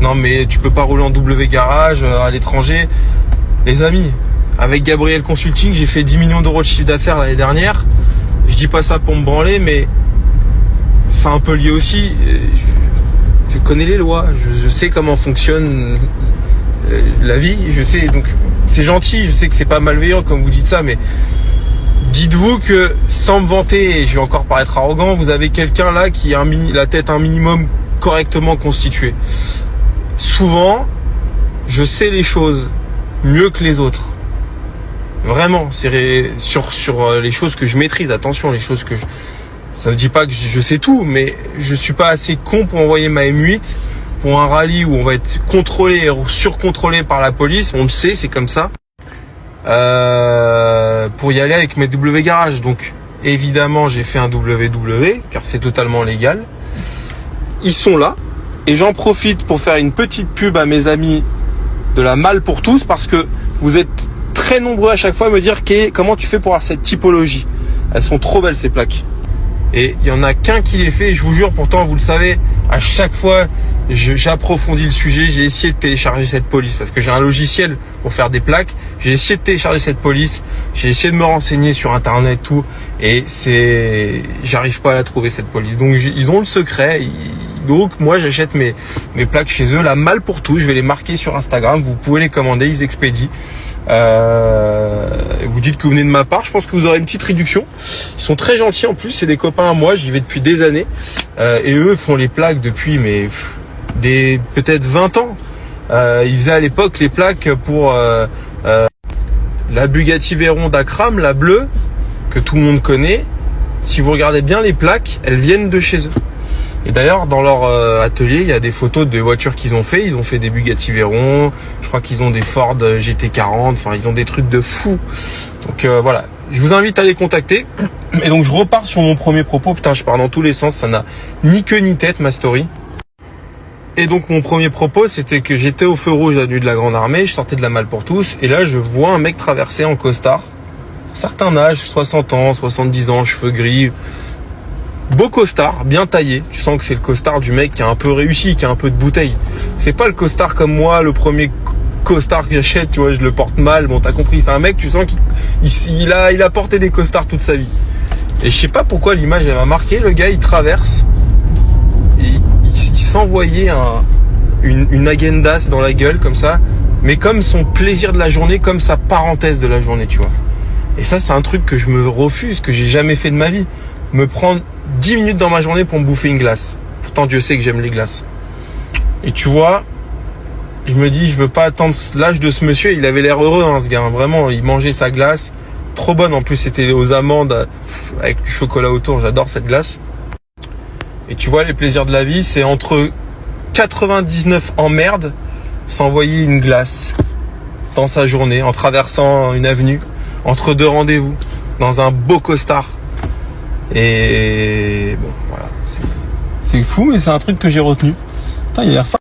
Non mais tu peux pas rouler en W garage à l'étranger. Les amis, avec Gabriel Consulting, j'ai fait 10 millions d'euros de chiffre d'affaires l'année dernière. Je dis pas ça pour me branler, mais c'est un peu lié aussi. Je connais les lois, je sais comment fonctionne la vie, je sais, donc c'est gentil, je sais que c'est pas malveillant comme vous dites ça, mais dites-vous que sans me vanter, et je vais encore paraître arrogant, vous avez quelqu'un là qui a la tête un minimum correctement constituée. Souvent, je sais les choses mieux que les autres. Vraiment, c'est sur les choses que je maîtrise. Attention, les choses que ça ne dit pas que je sais tout, mais je suis pas assez con pour envoyer ma M8 pour un rallye où on va être contrôlé et surcontrôlé par la police. On le sait, c'est comme ça. Pour y aller avec mes W garage. Donc, évidemment, j'ai fait un WW, car c'est totalement légal. Ils sont là. Et j'en profite pour faire une petite pub à mes amis de la Malle pour tous, parce que vous êtes très nombreux à chaque fois à me dire comment tu fais pour avoir cette typologie. Elles sont trop belles ces plaques. Et il y en a qu'un qui les fait, et je vous jure, pourtant vous le savez, à chaque fois j'approfondis le sujet, j'ai essayé de télécharger cette police parce que j'ai un logiciel pour faire des plaques, j'ai essayé de télécharger cette police, j'ai essayé de me renseigner sur internet tout, et j'arrive pas à la trouver cette police. Donc ils ont le secret. Donc moi j'achète mes plaques chez eux, la Malle pour tout, je vais les marquer sur Instagram, vous pouvez les commander, ils expédient. Vous dites que vous venez de ma part, je pense que vous aurez une petite réduction. Ils sont très gentils en plus, c'est des copains à moi, j'y vais depuis des années. Et eux font les plaques depuis peut-être 20 ans. Ils faisaient à l'époque les plaques pour la Bugatti Veyron d'Akram, la bleue, que tout le monde connaît. Si vous regardez bien les plaques, elles viennent de chez eux. Et d'ailleurs, dans leur atelier, il y a des photos de voitures qu'ils ont fait. Ils ont fait des Bugatti Veyron, je crois qu'ils ont des Ford GT40, enfin ils ont des trucs de fou. Donc voilà, je vous invite à les contacter. Et donc je repars sur mon premier propos. Putain, je pars dans tous les sens, ça n'a ni queue ni tête ma story. Et donc mon premier propos, c'était que j'étais au feu rouge avenue de la Grande Armée, je sortais de la Malle pour tous, et là je vois un mec traverser en costard. Certain âge, 60 ans, 70 ans, cheveux gris. Beau costard, bien taillé. Tu sens que c'est le costard du mec qui a un peu réussi, qui a un peu de bouteille. C'est pas le costard comme moi, le premier costard que j'achète, tu vois, je le porte mal. Bon, t'as compris, c'est un mec, tu sens qu'il a porté des costards toute sa vie. Et je sais pas pourquoi l'image, elle m'a marqué. Le gars, il traverse, et il s'envoyait une agendas dans la gueule, comme ça, mais comme son plaisir de la journée, comme sa parenthèse de la journée, tu vois. Et ça, c'est un truc que je me refuse, que j'ai jamais fait de ma vie. Me prendre 10 minutes dans ma journée pour me bouffer une glace. Pourtant, Dieu sait que j'aime les glaces. Et tu vois, je me dis, je veux pas attendre l'âge de ce monsieur. Il avait l'air heureux, hein, ce gars. Vraiment, il mangeait sa glace. Trop bonne. En plus, c'était aux amandes avec du chocolat autour. J'adore cette glace. Et tu vois, les plaisirs de la vie, c'est entre 99 emmerdes, s'envoyer une glace dans sa journée, en traversant une avenue, entre deux rendez-vous, dans un beau costard. Et bon, voilà, c'est fou, mais c'est un truc que j'ai retenu. Putain, il a l'air ça.